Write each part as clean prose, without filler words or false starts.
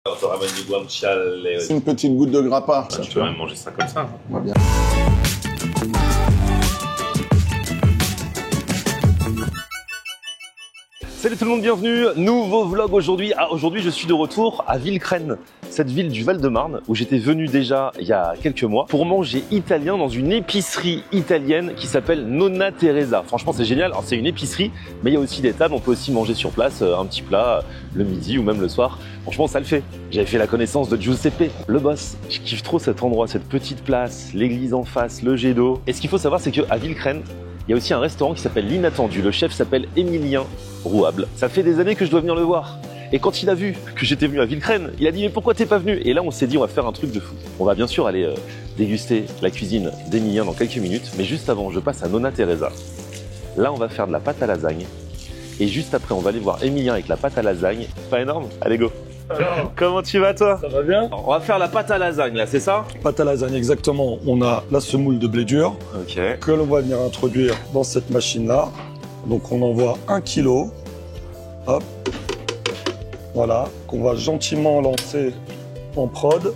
On ramène du guanciale. C'est une petite goutte de grappa. Tu peux même manger ça comme ça. On va bien. Salut tout le monde, bienvenue, nouveau vlog aujourd'hui. Aujourd'hui je suis de retour à Villecrennes, cette ville du Val-de-Marne où j'étais venu déjà il y a quelques mois pour manger italien dans une épicerie italienne qui s'appelle Nonna Teresa. Franchement c'est génial, alors c'est une épicerie mais il y a aussi des tables, on peut aussi manger sur place un petit plat le midi ou même le soir. Franchement ça le fait. J'avais fait la connaissance de Giuseppe, le boss. Je kiffe trop cet endroit, cette petite place, l'église en face, le jet d'eau. Et ce qu'il faut savoir c'est qu'à Villecrennes, il y a aussi un restaurant qui s'appelle l'Inattendu. Le chef s'appelle Émilien Rouable. Ça fait des années que je dois venir le voir. Et quand il a vu que j'étais venu à Villecrennes, il a dit « Mais pourquoi t'es pas venu ?» Et là, on s'est dit « On va faire un truc de fou. » On va bien sûr aller déguster la cuisine d'Émilien dans quelques minutes. Mais juste avant, je passe à Nonna Teresa. Là, on va faire de la pâte à lasagne. Et juste après, on va aller voir Émilien avec la pâte à lasagne. Pas énorme? Allez, go. Alors, comment tu vas, toi? ça va bien? On va faire la pâte à lasagne, là, c'est ça? Pâte à lasagne, exactement. On a la semoule de blé dur Ok. que l'on va venir introduire dans cette machine-là. Donc on envoie 1 kg. Hop. Voilà. Qu'on va gentiment lancer en prod.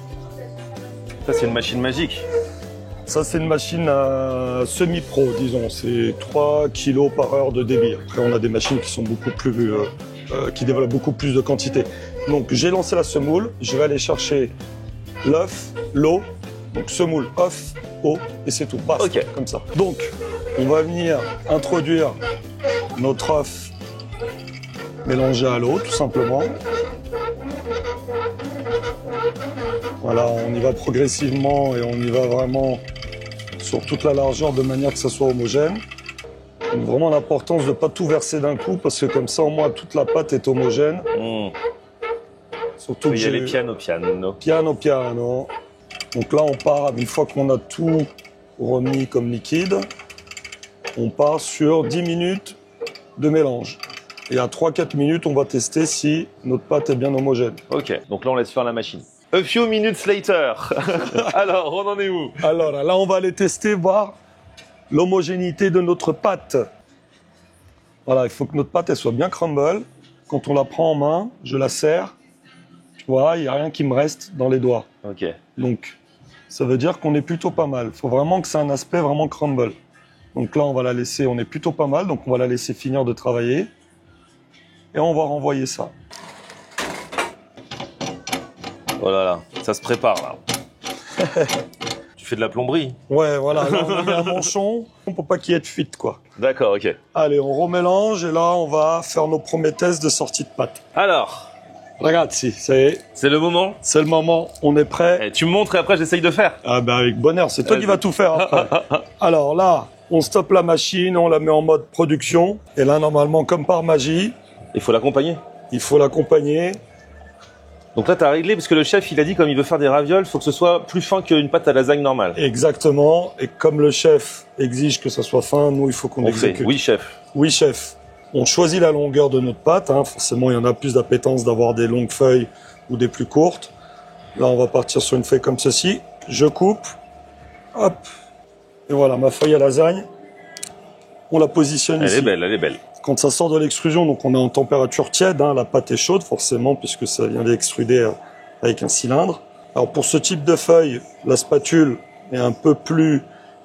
Ça, c'est une machine magique. Ça, c'est une machine semi-pro, disons. C'est 3 kg par heure de débit. Après, on a des machines qui sont beaucoup plus... qui développent beaucoup plus de quantité. Donc, j'ai lancé la semoule. Je vais aller chercher l'œuf, l'eau. Donc, semoule, œuf, eau, et c'est tout. Basta, Ok. comme ça. Donc, on va venir introduire notre œuf mélangé à l'eau, tout simplement. Voilà, on y va progressivement et on y va vraiment sur toute la largeur de manière que ça soit homogène. Donc, vraiment l'importance de ne pas tout verser d'un coup parce que comme ça, au moins, toute la pâte est homogène. Surtout Il y a les piano. Piano, piano. Donc là, on part, une fois qu'on a tout remis comme liquide, on part sur 10 minutes de mélange. Et à 3-4 minutes, on va tester si notre pâte est bien homogène. Ok, donc là, on laisse faire la machine. A few minutes later. Alors, on en est où? Alors là, on va aller tester, voir l'homogénéité de notre pâte. Voilà, il faut que notre pâte elle soit bien crumble. Quand on la prend en main, je la serre. Tu vois, il n'y a rien qui me reste dans les doigts. Ok. Donc, ça veut dire qu'on est plutôt pas mal. Il faut vraiment que ça ait un aspect vraiment crumble. Donc là, on va la laisser, on est plutôt pas mal. Donc, on va la laisser finir de travailler. Et on va renvoyer ça. Oh là là, ça se prépare là. Tu fais de la plomberie? Ouais, voilà, là, on a mis un manchon pour pas qu'il y ait de fuite, quoi. D'accord, ok. Allez, on remélange et là, on va faire nos premiers tests de sortie de pâte. Alors, Regarde, si, ça y est, c'est le moment. c'est le moment, on est prêt. Eh, tu me montres et après j'essaye de faire. Ah ben avec bonheur, c'est toi qui Vas-y. vas tout faire après. Alors là, on stoppe la machine, on la met en mode production. Et là, normalement, comme par magie, Il faut l'accompagner. il faut l'accompagner. Donc là, t'as réglé parce que le chef, il a dit comme il veut faire des ravioles, faut que ce soit plus fin qu'une pâte à lasagne normale. Exactement. Et comme le chef exige que ça soit fin, nous, il faut qu'on On fait. exécute. Oui, chef. Oui, chef. On choisit la longueur de notre pâte. Hein. Forcément, il y en a plus d'appétence d'avoir des longues feuilles ou des plus courtes. Là, on va partir sur une feuille comme ceci. Je coupe. Hop. Et voilà, ma feuille à lasagne. On la positionne Elle ici. est belle, elle est belle. Quand ça sort de l'extrusion, donc on est en température tiède, hein, la pâte est chaude forcément puisque ça vient d'extruder avec un cylindre. Alors pour ce type de feuille, la spatule est un peu plus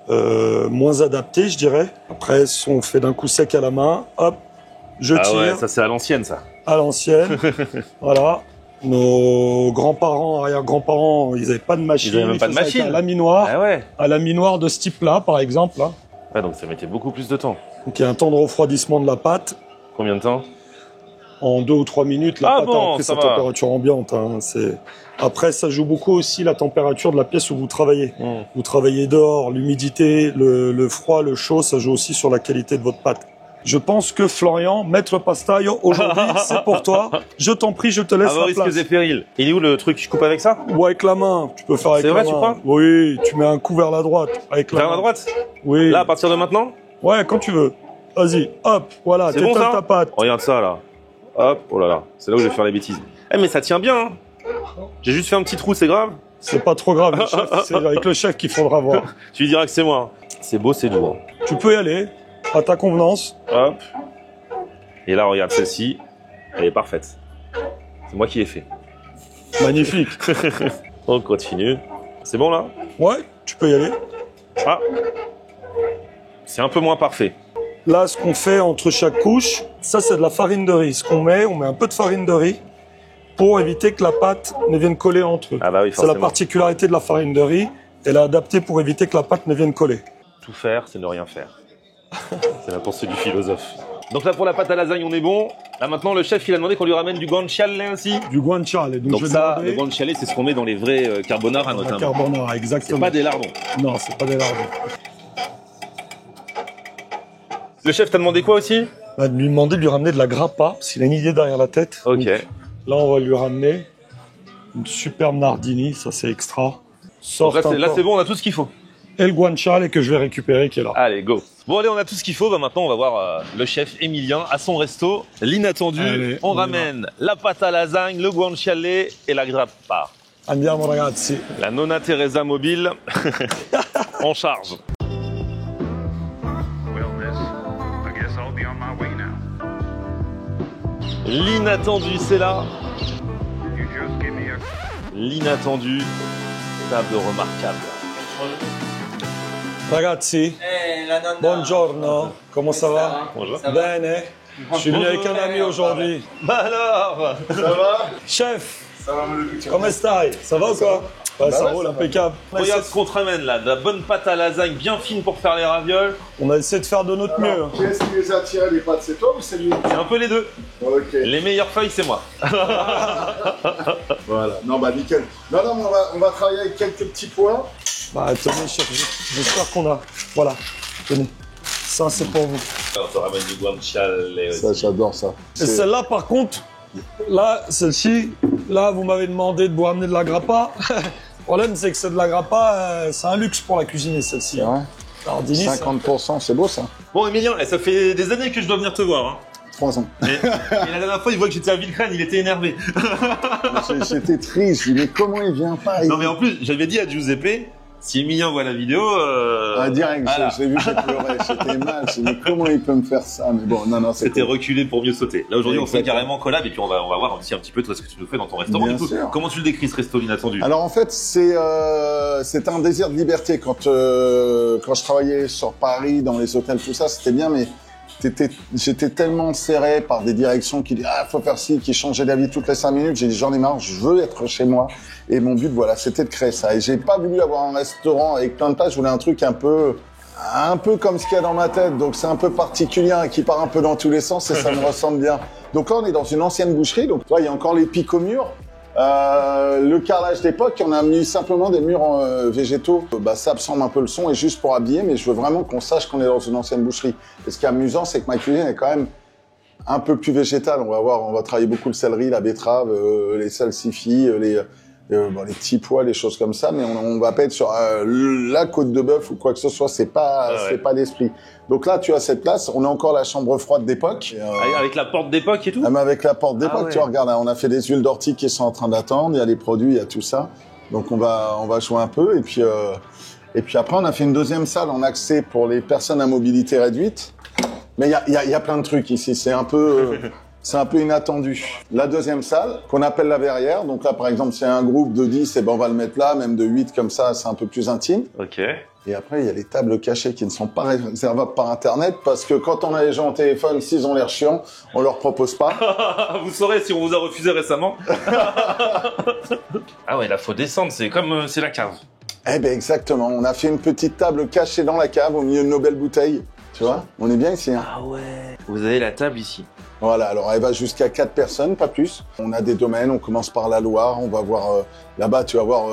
moins adaptée, je dirais. Après, on fait d'un coup sec à la main, hop, je Ah tire ouais, ça c'est à l'ancienne ça. à l'ancienne. Voilà. Nos grands-parents, arrière-grands-parents, ils n'avaient pas de machine. Ils avaient même pas de faisaient avec machine. un laminoir, Ah ouais. un laminoir de ce type-là, par exemple. Là. Ouais, donc ça mettait beaucoup plus de temps. Donc il y a un temps de refroidissement de la pâte. Combien de temps? En 2 ou 3 minutes, la Ah pâte bon, a pris ça sa va. température ambiante. Hein, Après, ça joue beaucoup aussi la température de la pièce où vous travaillez. Vous travaillez dehors, l'humidité, le froid, le chaud, ça joue aussi sur la qualité de votre pâte. Je pense que Florian, maître Pastaio, aujourd'hui, c'est pour toi. Je t'en prie, je te laisse À vos la risques place. et périls. Il est où le truc? Je coupe avec ça? Ou avec la main, tu peux faire avec C'est la vrai, main. tu crois? Oui, tu mets un coup vers la droite. Avec la Vers main. la droite? Oui. Là, à partir de maintenant? Ouais, quand tu veux. Vas-y, hop, voilà, C'est bon t'étales ça? ta pâte. Regarde ça là. Hop, oh là là. C'est là où je vais faire les bêtises. Eh mais ça tient bien hein. J'ai juste fait un petit trou, c'est grave? C'est pas trop grave, le chef, c'est avec le chef qu'il faudra voir. Tu lui diras que c'est moi. C'est beau, c'est lourd. Tu peux y aller, à ta convenance. Hop. Et là, regarde, celle-ci, elle est parfaite. C'est moi qui l'ai fait. Magnifique. On continue. C'est bon là? Ouais, tu peux y aller. Ah, c'est un peu moins parfait. Là, ce qu'on fait entre chaque couche, ça c'est de la farine de riz. Ce qu'on met, on met un peu de farine de riz pour éviter que la pâte ne vienne coller entre eux. Ah bah oui, c'est forcément. la particularité de la farine de riz. Elle est adaptée pour éviter que la pâte ne vienne coller. Tout faire, c'est ne rien faire. C'est la pensée du philosophe. Donc là, pour la pâte à lasagne, on est bon. Là, maintenant, le chef, il a demandé qu'on lui ramène du guanciale aussi. Du guanciale. Donc je vais ça, demander le guanciale, c'est ce qu'on met dans les vrais carbonara, la notamment. carbonara, C'est exactement. pas des lardons. Non, c'est pas des lardons. Le chef t'a demandé quoi aussi? On va lui demander de lui ramener de la grappa, parce qu'il a une idée derrière la tête. Ok. Donc, là, on va lui ramener une superbe nardini, ça c'est extra. Donc Sorte là, c'est bon, on a tout ce qu'il faut. Et le guanciale que je vais récupérer qui est là. Allez, go. Bon, allez, on a tout ce qu'il faut. Bah, maintenant, on va voir le chef Emilien à son resto. L'inattendu, Allez, on on y ramène la pâte à lasagne, le guanciale et la grappa. Andiamo ragazzi. La Nonna Teresa mobile en charge. Well, miss, I guess I'll be on my way now. L'inattendu, c'est là. You just give me a... L'inattendu, table remarquable. Ragazzi, La nonna. buongiorno. Comment ça va? Bonjour. Bene. Je suis venu avec un ami aujourd'hui. Bah alors, Chef, comment stai? Ça va ou quoi? Ouais, ça roule, impeccable. regarde ce qu'on te ramène là, de la bonne pâte à lasagne bien fine pour faire les ravioles. On a essayé de faire de notre mieux. Alors, qui est-ce qui les a tirés les pâtes? C'est toi ou c'est lui? C'est un peu les deux. Ok, Les meilleures feuilles, c'est moi. voilà. Non, bah nickel. Non, non, mais on va travailler avec quelques petits points. Bah tenez, chef, j'espère qu'on a. Voilà, tenez. Ça, c'est pour vous. On te ramène du guanciale aussi. Ça, j'adore ça. Et celle-là, par contre, là, celle-ci, là, vous m'avez demandé de vous ramener de la grappa. Le problème, c'est que c'est de la grappa, c'est un luxe pour la cuisiner, celle-ci. C'est vrai. Nardini, ça- 50%, c'est beau ça. Bon, Emilien, ça fait des années que je dois venir te voir. Hein. 3 ans. Et la dernière fois, il voit que j'étais à Villecrène, il était énervé. J'étais triste, je dis mais comment il vient pas? Non, mais en plus, j'avais dit à Giuseppe, si Emilien voit la vidéo. Ah, direct, voilà. je l'ai vu, j'ai pleuré, j'étais mal, je dis mais comment il peut me faire ça? Mais bon, non, c'est C'était cool. reculé pour mieux sauter. Là, aujourd'hui, on fait Exactement. carrément collab et puis on va voir aussi un petit peu toi ce que tu nous fais dans ton restaurant. Bien Du coup, sûr. comment tu le décris ce resto l'inattendu? Alors en fait, c'est un désir de liberté. Quand je travaillais sur Paris, dans les hôtels, tout ça, c'était bien, mais j'étais tellement serré par des directions qui disaient faut faire ci, qui changeaient d'avis toutes les 5 minutes. J'ai dit j'en ai marre, je veux être chez moi. Et mon but, voilà, c'était de créer ça. Et j'ai pas voulu avoir un restaurant avec plein de pages. Je voulais un truc un peu comme ce qu'il y a dans ma tête. Donc c'est un peu particulier, qui part un peu dans tous les sens et ça me ressemble bien. Donc là, on est dans une ancienne boucherie. Donc tu vois, il y a encore les pics au mur. Le carrelage d'époque, on a mis simplement des murs végétaux. Ça absorbe un peu le son et juste pour habiller, mais je veux vraiment qu'on sache qu'on est dans une ancienne boucherie. Et ce qui est amusant, c'est que ma cuisine est quand même un peu plus végétale. On va travailler beaucoup le céleri, la betterave, les salsifis, les petits pois, les choses comme ça, mais on va pas être sur la côte de bœuf ou quoi que ce soit. C'est pas l'esprit. Donc là, tu as cette place. On a encore la chambre froide d'époque. Avec la porte d'époque et tout? Même avec la porte d'époque, Ah ouais. tu vois, regarde, on a fait des huiles d'ortie qui sont en train d'attendre, il y a des produits, il y a tout ça. Donc on va jouer un peu et puis après on a fait une deuxième salle en accès pour les personnes à mobilité réduite. Mais il y a plein de trucs ici, c'est un peu inattendu. La deuxième salle qu'on appelle la verrière. Donc là par exemple, c'est un groupe de 10 et ben on va le mettre là, même de 8 comme ça, c'est un peu plus intime. Ok. Et après, il y a les tables cachées qui ne sont pas réservables par Internet parce que quand on a les gens au téléphone, s'ils ont l'air chiants, on leur propose pas. Vous saurez si on vous a refusé récemment. Ah ouais, là faut descendre, c'est comme c'est la cave. Eh ben exactement. On a fait une petite table cachée dans la cave au milieu de nos belles bouteilles. Tu vois, on est bien ici. Hein. Ah ouais. Vous avez la table ici. Voilà, alors elle va jusqu'à 4 personnes, pas plus. On a des domaines, on commence par la Loire, on va voir là-bas, tu vas voir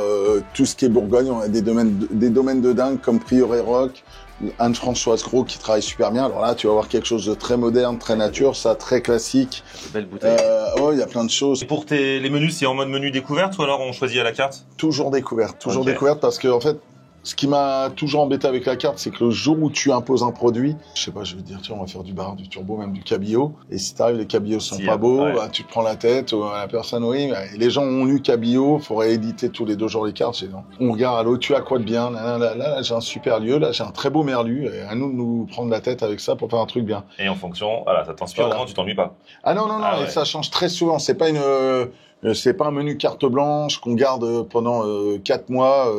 tout ce qui est Bourgogne. On a des domaines de dingue comme Prieuré Rock, Anne-Françoise Gros qui travaille super bien. Alors là, tu vas voir quelque chose de très moderne, très nature, ça très classique. Belle bouteille. Il y a plein de choses. Et pour les menus, c'est en mode menu découverte ou alors on choisit à la carte? Toujours découverte Ok. parce que en fait, ce qui m'a toujours embêté avec la carte, c'est que le jour où tu imposes un produit, je sais pas, je vais te dire, tiens, on va faire du bar, du turbo, même du cabillaud. Et si t'arrives, les cabillauds sont Si, pas beaux, ouais. bah, tu te prends la tête, la personne, oui, bah, les gens ont lu cabillaud, faut rééditer tous les 2 jours les cartes, j'ai non. On regarde, allô, tu as quoi de bien? Là, j'ai un super lieu, là, j'ai un très beau merlu, et à nous de nous prendre la tête avec ça pour faire un truc bien. Et en fonction, voilà, ça t'inspire, Voilà. au moins tu t'ennuies pas. Ah non, Ah et ouais. ça change très souvent, c'est pas C'est pas un menu carte blanche qu'on garde pendant 4 mois.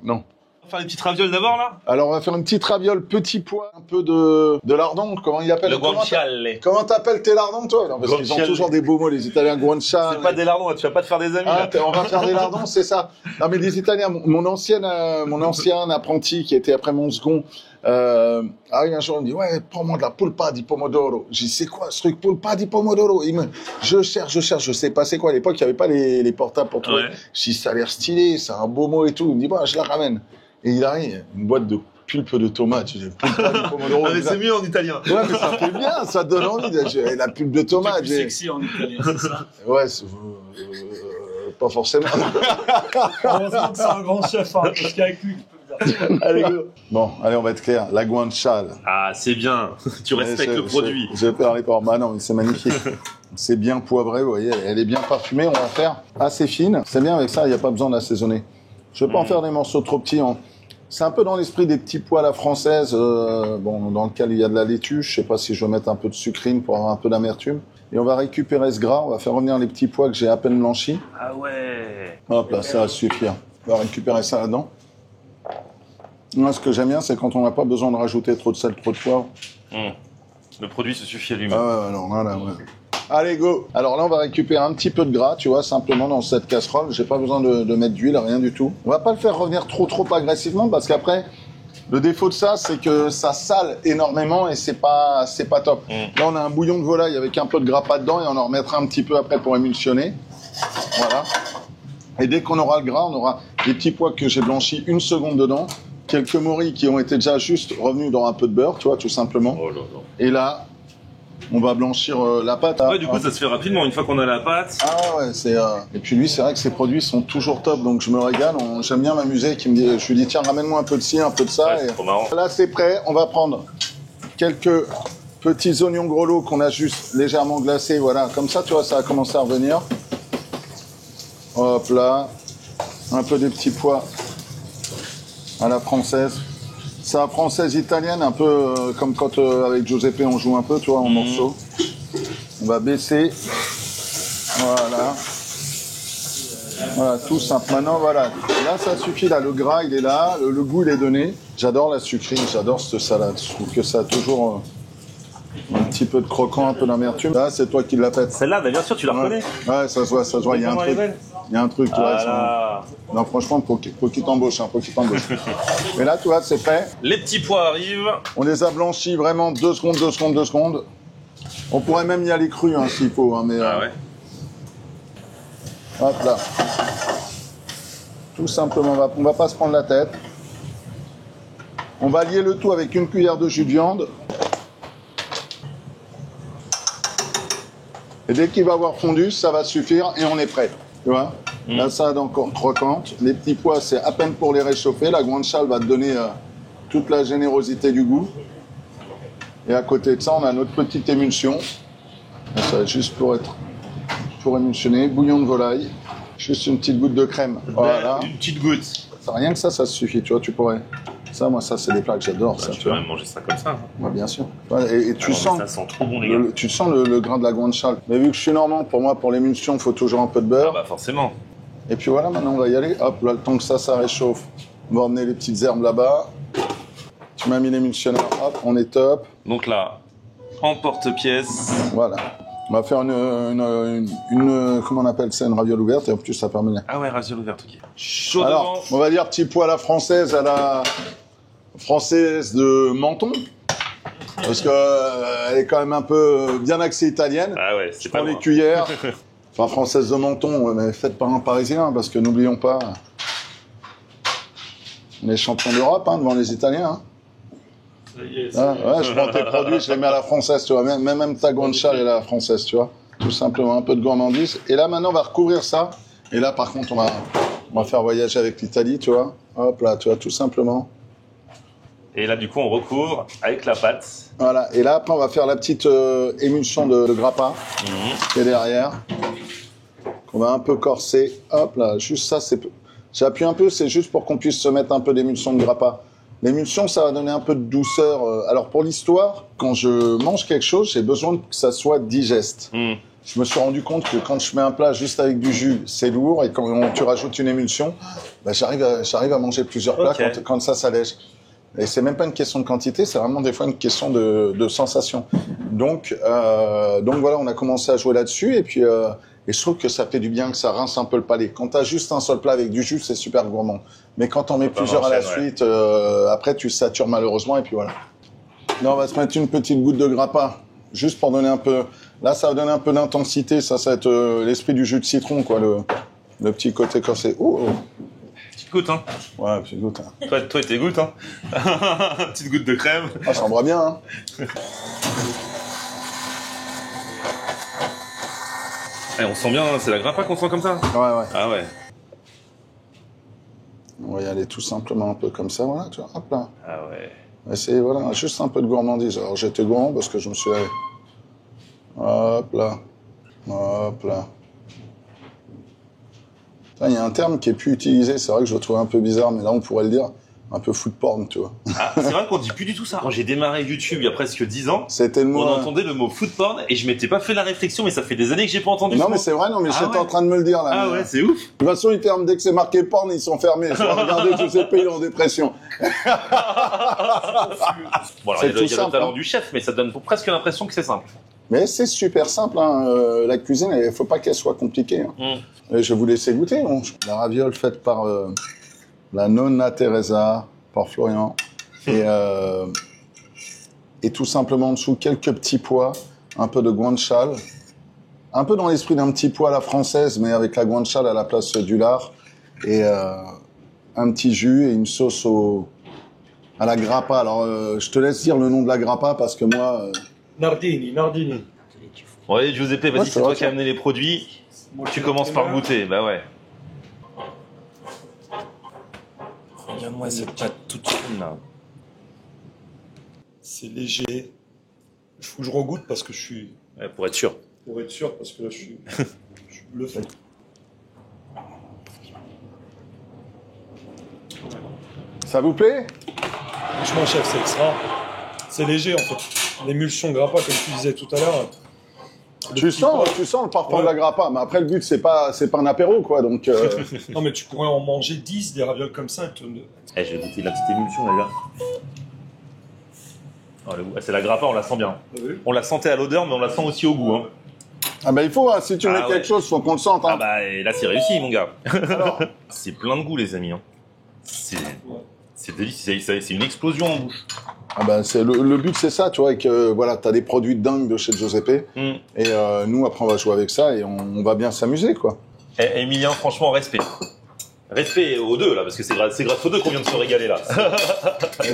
Non. On va faire les petites ravioles d'abord là. Alors on va faire une petite raviole petit pois, un peu de lardon. Comment il appelle? Le guanciale. Comment t'appelles tes lardons toi? Non, parce qu'ils ont toujours des beaux mots les Italiens. Guanciale. C'est pas des lardons, tu vas pas te faire des amis. Ah, là. on va faire des lardons, c'est ça. Non mais les Italiens, mon ancien apprenti qui était après mon second, arrive un jour, il me dit ouais, prends-moi de la polpa di pomodoro. J'ai dit c'est quoi ce truc polpa di pomodoro? Je cherche, je sais pas c'est quoi. À l'époque il y avait pas les portables pour trouver. Ouais. Je dis ça a l'air stylé, c'est un beau mot et tout. Il me dit bah je la ramène. Et il arrive une boîte de pulpe de tomate. Je dis polpa di pomodoro. Ah, mais c'est mieux en italien. Ouais mais ça fait bien, ça donne envie. La pulpe de tomate. C'est plus sexy en italien, c'est ça. Ouais. Pas forcément. Heureusement que c'est un grand chef, hein, parce qu'avec lui, tu peux le dire. Allez, go. Bon, allez, on va être clair. La guanciale. Ah, c'est bien. Tu respectes le produit. Je vais faire les ports. Bah non, mais c'est magnifique. C'est bien poivré, vous voyez. Elle est bien parfumée. On va faire assez fine. C'est bien avec ça, il n'y a pas besoin d'assaisonner. Je vais pas en faire des morceaux trop petits. C'est un peu dans l'esprit des petits pois à la française, bon, dans lequel il y a de la laitue. Je sais pas si je vais mettre un peu de sucrine pour avoir un peu d'amertume. Et on va récupérer ce gras. On va faire revenir les petits pois que j'ai à peine blanchis. Ah ouais. Hop là, ça va suffire. On va récupérer ça là-dedans. Moi, ce que j'aime bien, c'est quand on n'a pas besoin de rajouter trop de sel, trop de poivre. Le produit se suffit à lui-même. Ah ouais, alors là, ouais. Allez, go. Alors là, on va récupérer un petit peu de gras, tu vois, simplement dans cette casserole. J'ai pas besoin de mettre d'huile, rien du tout. On va pas le faire revenir trop agressivement parce qu'après, le défaut de ça, c'est que ça sale énormément et c'est pas top. Là, on a un bouillon de volaille avec un peu de gras pas dedans et on en remettra un petit peu après pour émulsionner. Voilà. Et dès qu'on aura le gras, on aura les petits pois que j'ai blanchis 1 seconde dedans. Quelques morilles qui ont été déjà juste revenus dans un peu de beurre, tu vois, tout simplement. Oh là là. Et là, on va blanchir la pâte. Ouais, du coup, ça se fait rapidement. Une fois qu'on a la pâte. Ah ouais, c'est. Et puis lui, c'est vrai que ses produits sont toujours top, donc je me régale. J'aime bien m'amuser. Je lui dis tiens, ramène-moi un peu de ci, un peu de ça. Ouais, c'est trop marrant. Là, c'est prêt. On va prendre quelques petits oignons grelots qu'on a juste légèrement glacés. Voilà, comme ça, tu vois, ça a commencé à revenir. Hop là, un peu des petits pois à la française. C'est la française italienne, un peu comme quand avec Giuseppe on joue un peu, tu vois, en morceaux. On va baisser. Voilà. Voilà, tout simple. Maintenant, voilà. Là, ça suffit. Là, le gras, il est là. Le goût, il est donné. J'adore la sucrine. J'adore cette salade. Je trouve que ça a toujours un petit peu de croquant, un peu d'amertume. Là, c'est toi qui la pète. Celle-là, bah, bien sûr, tu la reconnais. Ouais, ça se voit, ça se voit. Il y a un truc. Il y a un truc, tu vois. Ah. Non, franchement, faut qu'il t'embauche, faut qu'il t'embauche. Mais là, tu vois, c'est prêt. Les petits pois arrivent. On les a blanchis vraiment 2 secondes. On pourrait même y aller cru, hein, s'il faut. Hein, mais, Ah ouais. hop là. Tout simplement, on va pas se prendre la tête. On va lier le tout avec une cuillère de jus de viande. Et dès qu'il va avoir fondu, ça va suffire et on est prêt. Tu vois, la salade encore croquante. Les petits pois, c'est à peine pour les réchauffer. La guanciale va te donner toute la générosité du goût. Et à côté de ça, on a notre petite émulsion. Et ça, juste pour émulsionner. Bouillon de volaille. Juste une petite goutte de crème. Voilà. Une petite goutte. Rien que ça suffit. Tu vois, tu pourrais. Ça, moi, ça, c'est des plats que j'adore. Bah, Ça, tu peux même manger ça comme ça. Ouais, bien sûr. Ouais, et tu Ah non, sens. mais ça sent trop bon, les gars. Tu sens le grain de la guanciale. Mais vu que je suis normand, pour moi, pour l'émulsion, il faut toujours un peu de beurre. Ah bah forcément. Et puis voilà, maintenant on va y aller. Hop, là, le temps que ça réchauffe, on va emmener les petites herbes là-bas. Tu m'as mis l'émulsionneur, hop, on est top. Donc là, en porte-pièce. Voilà. On va faire comment on appelle ça, une raviole ouverte, et en plus ça permet... Ah ouais, raviole ouverte, ok. Chaud Alors, devant. on va dire petit pois à la française de Menton. Parce que elle est quand même un peu bien axée italienne. Ah ouais, c'est Je pas prends les loin. cuillères. Enfin, française de Menton, ouais, mais faite par un Parisien, parce que n'oublions pas, on est champion d'Europe devant les Italiens. Ah, ouais, je prends tes produits, je les mets à la française, tu vois. Même ta guanciale est à la française, tu vois. Tout simplement, un peu de gourmandise. Et là, maintenant, on va recouvrir ça. Et là, par contre, on va faire voyager avec l'Italie, tu vois. Hop là, tu vois, tout simplement. Et là, du coup, on recouvre avec la pâte. Voilà. Et là, après, on va faire la petite émulsion de grappa qui est derrière. Qu'on va un peu corser. Hop là, juste ça, j'appuie un peu, c'est juste pour qu'on puisse se mettre un peu d'émulsion de grappa. L'émulsion, ça va donner un peu de douceur. Alors, pour l'histoire, quand je mange quelque chose, j'ai besoin que ça soit digeste. je me suis rendu compte que quand je mets un plat juste avec du jus, c'est lourd, et quand tu rajoutes une émulsion, bah, j'arrive à manger plusieurs plats quand ça s'allège. Et c'est même pas une question de quantité, c'est vraiment des fois une question de sensation. Donc voilà, on a commencé à jouer là-dessus, et puis et je trouve que ça fait du bien, que ça rince un peu le palais. Quand t'as juste un seul plat avec du jus, c'est super gourmand. Mais quand on met plusieurs à la suite, après tu satures malheureusement, et puis voilà. Là, on va se mettre une petite goutte de grappa, juste pour donner un peu. Là, ça va donner un peu d'intensité. Ça va être l'esprit du jus de citron, quoi, le petit côté corsé. Petite goutte, hein. Ouais, petite goutte. Hein. Toi, t'es goutte, hein. Petite goutte de crème. Ah, ça embrasse bien, hein. Eh, on sent bien, c'est la grappa qu'on sent comme ça. Ouais. Ah ouais. On va y aller tout simplement un peu comme ça, voilà, tu vois, hop là. Ah ouais. C'est voilà, juste un peu de gourmandise. Alors j'étais gourmand parce que je me suis allé. Hop là. Hop là. Il y a un terme qui est plus utilisé, c'est vrai que je le trouvais un peu bizarre, mais là on pourrait le dire. Un peu food porn, tu vois. Ah, c'est vrai qu'on dit plus du tout ça. Quand j'ai démarré YouTube il y a presque 10 ans, c'était le mot. On entendait le mot food porn et je m'étais pas fait la réflexion, mais ça fait des années que j'ai pas entendu. Non, mais c'est vrai, non, mais j'étais en train de me le dire là. Ah ouais, c'est ouf. De toute façon, les termes, dès que c'est marqué porn, ils sont fermés. Je vais regarder tous ces pays en dépression. Bon, alors, il y a le talent du chef, mais ça donne presque l'impression que c'est simple. Mais c'est super simple, hein. La cuisine, il faut pas qu'elle soit compliquée. Hein. Et je vais vous laisser goûter. Hein. La raviole faite par la nonna Teresa, par Florian. Et tout simplement en dessous, quelques petits pois, un peu de guanciale. Un peu dans l'esprit d'un petit pois à la française, mais avec la guanciale à la place du lard. Et un petit jus et une sauce à la grappa. Alors, je te laisse dire le nom de la grappa parce que moi... Nardini. Bon, allez, Giuseppe, vas-y, c'est toi qui as amené les produits. Tu commences par goûter, bah ouais. Regarde-moi cette pâte toute fine là. C'est léger. Il faut que je regoute parce que je suis... Ouais, pour être sûr. Pour être sûr, parce que là, je suis bluffé. Ça vous plaît? Franchement, chef, c'est extra. C'est léger, en fait. L'émulsion grappa, comme tu disais tout à l'heure. Tu sens le parfum de la grappa, mais après, le but, c'est pas un apéro, quoi, donc... Non, mais tu pourrais en manger 10, des ravioles comme ça. Eh, je vais goûter la petite émulsion, là. Oh, c'est la grappa, on la sent bien. Oui. On la sentait à l'odeur, mais on la sent aussi au goût. Hein. Ah bah il faut, hein, si tu mets quelque chose, faut qu'on le sente. Hein. Ah bah et là c'est réussi mon gars. C'est plein de goût les amis. Hein. C'est délicieux, c'est une explosion en bouche. Ah bah c'est le but c'est ça, tu vois, et que voilà, t'as des produits dingues de chez Giuseppe. Et nous après on va jouer avec ça et on va bien s'amuser quoi. Eh, Emilien, franchement respect. Respect aux deux là, parce que c'est grâce aux deux qu'on vient de se régaler là.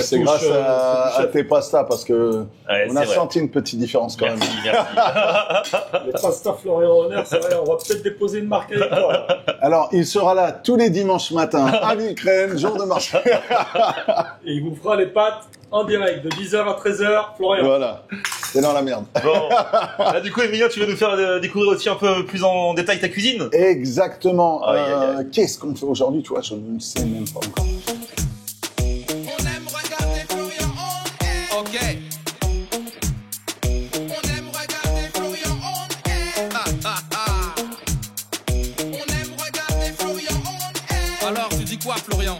C'est grâce à tes pastas parce que on a vrai. senti une petite différence quand même. Merci. Les pastas Florian Honner, c'est vrai, on va peut-être déposer une marque avec toi. Alors il sera là tous les dimanches matins à Villecrène, jour de marché. Et il vous fera les pâtes en direct de 10h à 13h, Florian. Voilà, c'est dans la merde. Bon, là du coup Emilien, tu vas nous faire découvrir aussi un peu plus en détail ta cuisine. Exactement. Aïe, aïe, aïe. Qu'est-ce qu'on fait aujourd'hui, tu vois, je ne sais même pas encore. On aime regarder Florian on air. Ok. On aime regarder Florian on air. On aime regarder Florian on air. Alors tu dis quoi Florian?